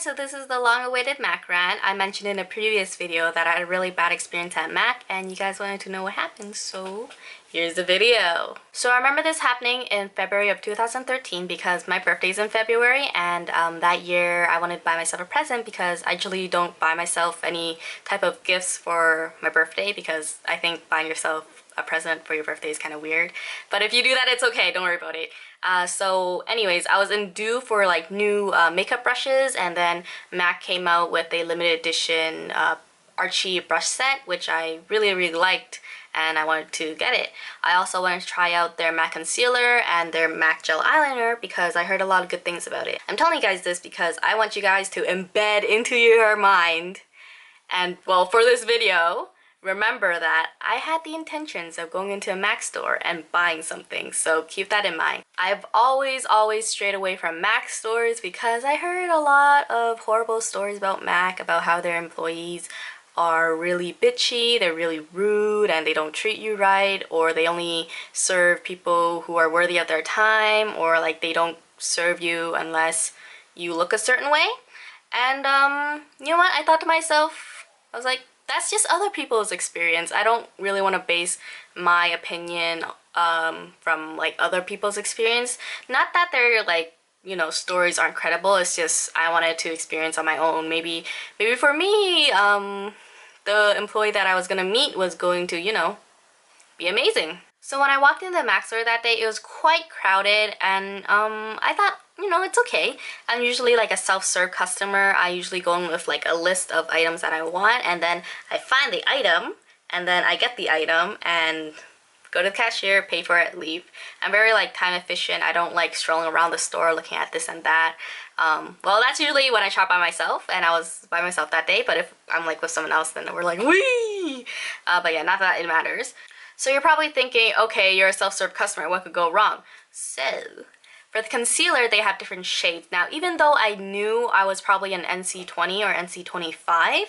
guys, so this is the long-awaited Mac rant. I mentioned in a previous video that I had a really bad experience at Mac and you guys wanted to know what happened, so here's the video. So I remember this happening in February of 2013 because my birthday's in February, and that year I wanted to buy myself a present because I usually don't buy myself any type of gifts for my birthday because I think buying yourself a present for your birthday is kind of weird. But if you do that, it's okay, don't worry about it. So anyways, I was in due for like new makeup brushes, and then MAC came out with a limited edition Recieve brush set, which I really liked, and I wanted to get it. I also wanted to try out their MAC concealer and their MAC gel eyeliner because I heard a lot of good things about it. I'm telling you guys this because I want you guys to embed into your mind, and well, for this video, remember that I had the intentions of going into a MAC store and buying something, so keep that in mind. I've always strayed away from MAC stores because I heard a lot of horrible stories about MAC, about how their employees are really bitchy, they're really rude, and they don't treat you right, or they only serve people who are worthy of their time, or like they don't serve you unless you look a certain way. And you know what, I thought to myself, I was like, that's just other people's experience. I don't really want to base my opinion from like other people's experience. Not that they're like, you know, stories aren't credible, it's just I wanted to experience on my own. Maybe for me, the employee that I was gonna meet was going to, you know, be amazing. So when I walked into the MAC store that day, it was quite crowded, and I thought, you know, it's okay. I'm usually like a self-serve customer. I usually go in with like a list of items that I want, and then I find the item, and then I get the item and go to the cashier, pay for it, leave. I'm very like time efficient. I don't like strolling around the store looking at this and that. Well, that's usually when I shop by myself, and I was by myself that day, but if I'm like with someone else, then we're like, wee! But yeah, not that it matters. So you're probably thinking, okay, you're a self-serve customer, what could go wrong? So, for the concealer, they have different shades. Now, even though I knew I was probably an NC20 or NC25, I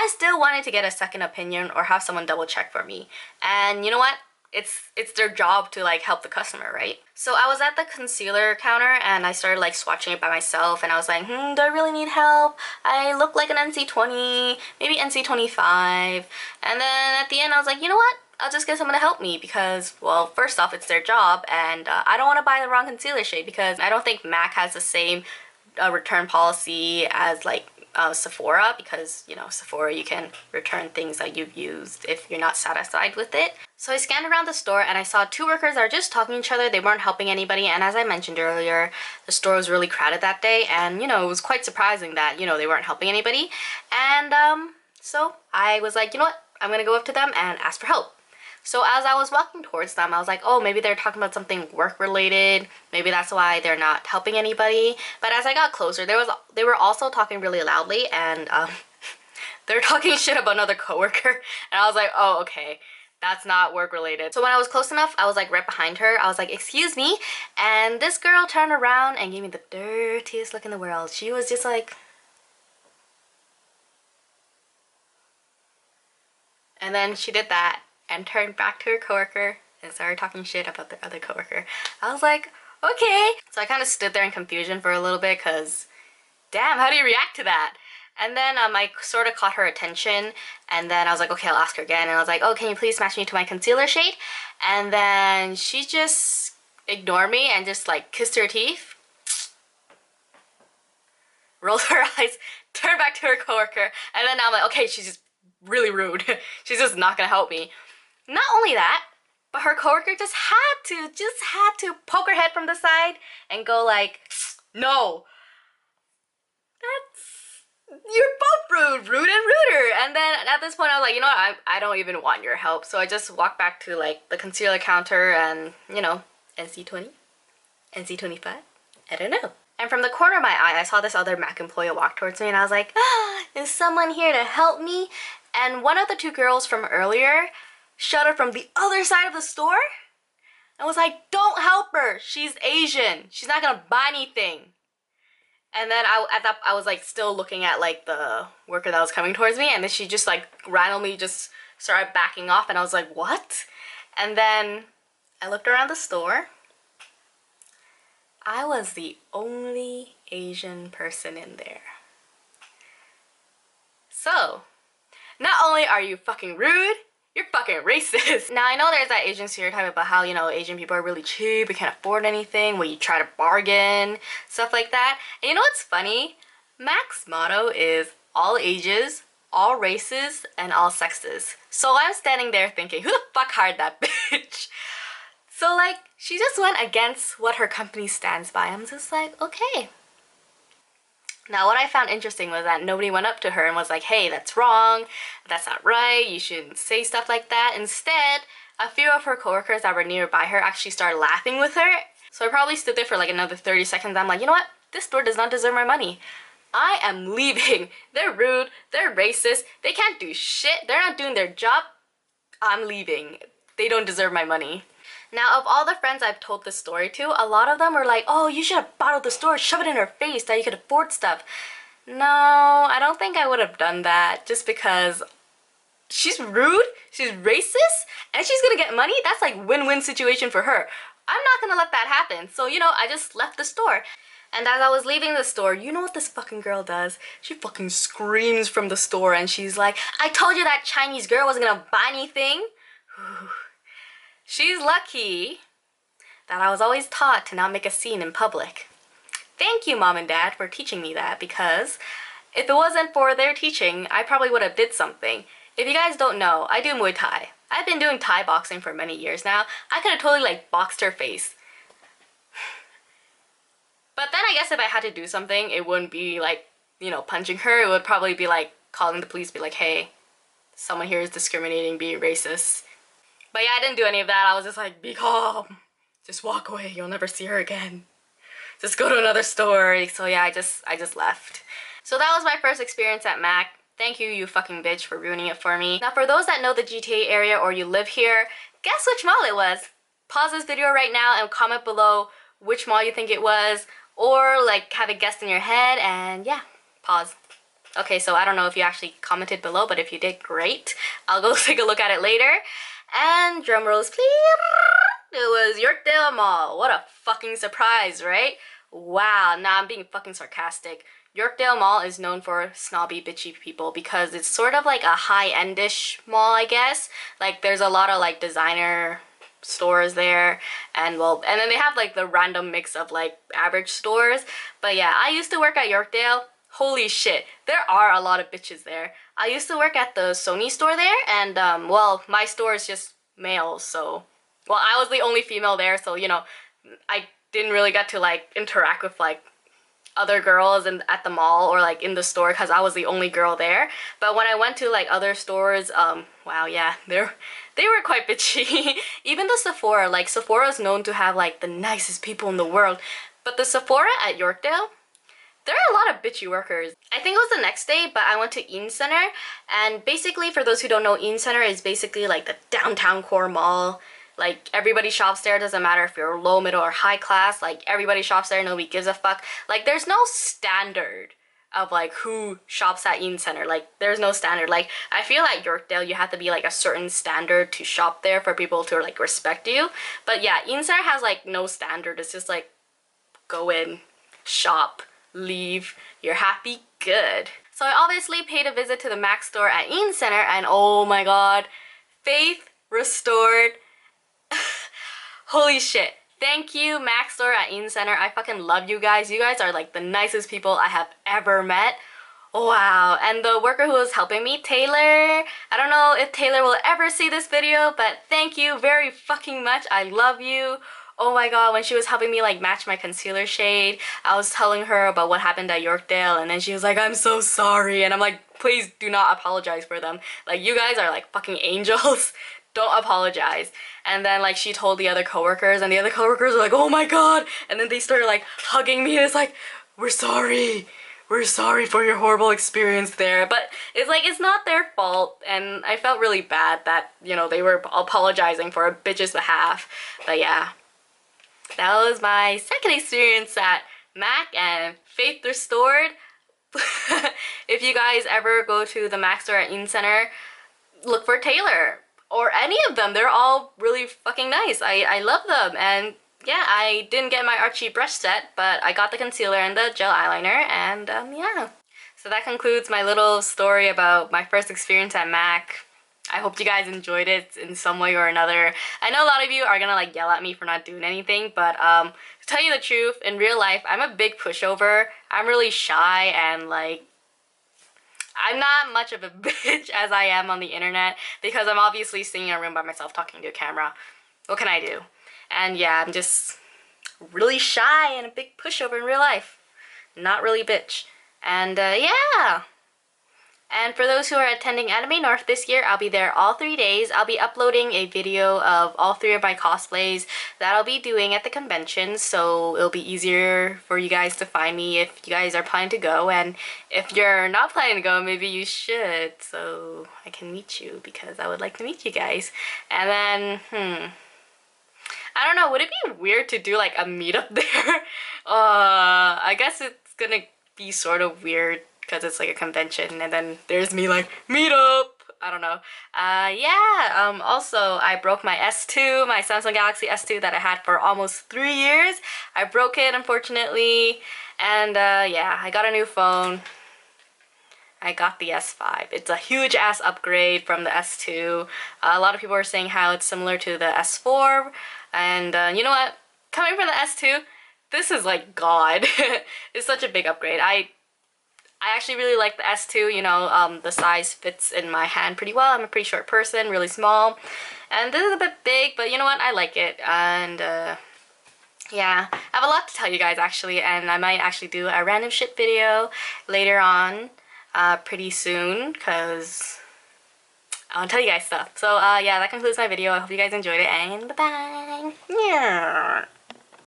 still wanted to get a second opinion or have someone double check for me. And you know what? It's their job to like help the customer, right? So I was at the concealer counter and I started like swatching it by myself, and I was like, do I really need help? I look like an NC20, maybe NC25. And then at the end I was like, you know what? I'll just get someone to help me because, well, first off, it's their job, and I don't want to buy the wrong concealer shade because I don't think MAC has the same return policy as like Sephora, because, you know, Sephora, you can return things that you've used if you're not satisfied with it. So I scanned around the store and I saw two workers that are just talking to each other. They weren't helping anybody, and as I mentioned earlier, the store was really crowded that day, and, you know, it was quite surprising that, you know, they weren't helping anybody. And so I was like, you know what, I'm gonna go up to them and ask for help. So as I was walking towards them, I was like, oh, maybe they're talking about something work-related. Maybe that's why they're not helping anybody. But as I got closer, they were also talking really loudly, and they were talking shit about another coworker. And I was like, oh, okay, that's not work-related. So when I was close enough, I was like right behind her. I was like, excuse me. And this girl turned around and gave me the dirtiest look in the world. She was just like... And then she did that and turned back to her coworker and started talking shit about the other coworker. I was like, okay. So I kind of stood there in confusion for a little bit because, damn, how do you react to that? And then I sort of caught her attention, and then I was like, okay, I'll ask her again. And I was like, oh, can you please match me to my concealer shade? And then she just ignored me and just like kissed her teeth, rolled her eyes, turned back to her coworker, and then I'm like, okay, she's just really rude. She's just not gonna help me. Not only that, but her coworker just had to poke her head from the side and go like, no, you're both rude and ruder. And then at this point I was like, you know what, I don't even want your help. So I just walked back to like the concealer counter and, you know, NC20, NC25, I don't know. And from the corner of my eye, I saw this other MAC employee walk towards me, and I was like, is someone here to help me? And one of the two girls from earlier shouted from the other side of the store and was like, don't help her, she's Asian, she's not gonna buy anything. And then I was like still looking at like the worker that was coming towards me, and then she just like randomly just started backing off, and I was like, what? And then I looked around the store. I was the only Asian person in there. So, not only are you fucking rude, you're fucking racist. Now, I know there's that Asian stereotype about how, you know, Asian people are really cheap, we can't afford anything, where you try to bargain, stuff like that. And you know what's funny? MAC's motto is all ages, all races, and all sexes. So I'm standing there thinking, who the fuck hired that bitch? So like, she just went against what her company stands by. I'm just like, okay. Now, what I found interesting was that nobody went up to her and was like, hey, that's wrong, that's not right, you shouldn't say stuff like that. Instead, a few of her coworkers that were nearby her actually started laughing with her. So I probably stood there for like another 30 seconds. I'm like, you know what? This store does not deserve my money. I am leaving. They're rude, they're racist, they can't do shit, they're not doing their job. I'm leaving. They don't deserve my money. Now, of all the friends I've told this story to, a lot of them were like, oh, you should have bottled the store, shove it in her face that you could afford stuff. No, I don't think I would have done that, just because she's rude, she's racist, and she's gonna get money. That's like win-win situation for her. I'm not gonna let that happen. So, you know, I just left the store. And as I was leaving the store, you know what this fucking girl does? She fucking screams from the store and she's like, I told you that Chinese girl wasn't gonna buy anything. She's lucky that I was always taught to not make a scene in public. Thank you, Mom and Dad, for teaching me that, because if it wasn't for their teaching, I probably would have did something. If you guys don't know, I do Muay Thai. I've been doing Thai boxing for many years now. I could have totally like boxed her face. But then I guess if I had to do something, it wouldn't be like, you know, punching her. It would probably be like calling the police, be like, hey, someone here is discriminating, being racist. But yeah, I didn't do any of that. I was just like, be calm. Just walk away. You'll never see her again. Just go to another store. So yeah, I just left. So that was my first experience at MAC. Thank you, you fucking bitch, for ruining it for me. Now, for those that know the GTA area or you live here, guess which mall it was. Pause this video right now and comment below which mall you think it was, or like have it guessed in your head, and yeah, pause. Okay, so I don't know if you actually commented below, but if you did, great. I'll go take a look at it later. And drum rolls, please. It was Yorkdale Mall. What a fucking surprise, right? Wow, nah, I'm being fucking sarcastic. Yorkdale Mall is known for snobby, bitchy people because it's sort of like a high-end-ish mall, I guess. Like, there's a lot of like designer stores there, and well, and then they have like the random mix of like average stores. But yeah, I used to work at Yorkdale. Holy shit, there are a lot of bitches there. I used to work at the Sony store there, and well, my store is just male, so, well, I was the only female there, so, you know, I didn't really get to like interact with like other girls at the mall or like in the store because I was the only girl there. But when I went to like other stores, wow, yeah, they were quite bitchy. Even the Sephora, like Sephora is known to have like the nicest people in the world, but the Sephora at Yorkdale, there are a lot of bitchy workers. I think it was the next day, but I went to Eaton Center, and basically, for those who don't know, Eaton Center is basically like the downtown core mall. Like, everybody shops there, doesn't matter if you're low, middle, or high class, like, everybody shops there, nobody gives a fuck. Like, there's no standard of like who shops at Eaton Center. Like, there's no standard. Like, I feel like Yorkdale, you have to be like a certain standard to shop there for people to like respect you. But yeah, Eaton Center has like no standard. It's just like, go in, shop, leave, you're happy, good. So I obviously paid a visit to the MAC store at Eaton Center, and oh my god, faith restored. Holy shit. Thank you, MAC store at Eaton Center. I fucking love you guys. You guys are like the nicest people I have ever met. Wow. And the worker who was helping me, Taylor, I don't know if Taylor will ever see this video, but thank you very fucking much. I love you. Oh my god, when she was helping me like match my concealer shade, I was telling her about what happened at Yorkdale, and then she was like, I'm so sorry. And I'm like, please do not apologize for them. Like, you guys are like fucking angels. Don't apologize. And then like she told the other coworkers, and the other coworkers were like, oh my god. And then they started like hugging me, and it's like, we're sorry. We're sorry for your horrible experience there. But it's like, it's not their fault, and I felt really bad that, you know, they were apologizing for a bitch's behalf. But yeah. That was my second experience at MAC, and faith restored. If you guys ever go to the MAC store at Eaton Center, look for Taylor or any of them. They're all really fucking nice. I love them. And yeah, I didn't get my Archie brush set, but I got the concealer and the gel eyeliner, and yeah. So that concludes my little story about my first experience at MAC. I hope you guys enjoyed it in some way or another. I know a lot of you are gonna like yell at me for not doing anything, but to tell you the truth, in real life, I'm a big pushover. I'm really shy and like, I'm not much of a bitch as I am on the internet because I'm obviously sitting in a room by myself talking to a camera. What can I do? And yeah, I'm just really shy and a big pushover in real life. Not really bitch. And yeah. And for those who are attending Anime North this year, I'll be there all 3 days. I'll be uploading a video of all 3 of my cosplays that I'll be doing at the convention, so it'll be easier for you guys to find me if you guys are planning to go. And if you're not planning to go, maybe you should, so I can meet you because I would like to meet you guys. And then, I don't know, would it be weird to do like a meetup there? I guess it's gonna be sort of weird because it's like a convention and then there's me like, meet up! I don't know. Yeah, also I broke my S2, my Samsung Galaxy S2 that I had for almost 3 years. I broke it, unfortunately, and yeah, I got a new phone. I got the S5. It's a huge ass upgrade from the S2. A lot of people are saying how it's similar to the S4, and you know what? Coming from the S2, this is like God. It's such a big upgrade. I actually really like the S2, you know, the size fits in my hand pretty well. I'm a pretty short person, really small. And this is a bit big, but you know what? I like it. And yeah, I have a lot to tell you guys actually, and I might actually do a random shit video later on pretty soon, because I want to tell you guys stuff. So yeah, that concludes my video. I hope you guys enjoyed it, and bye-bye. Yeah.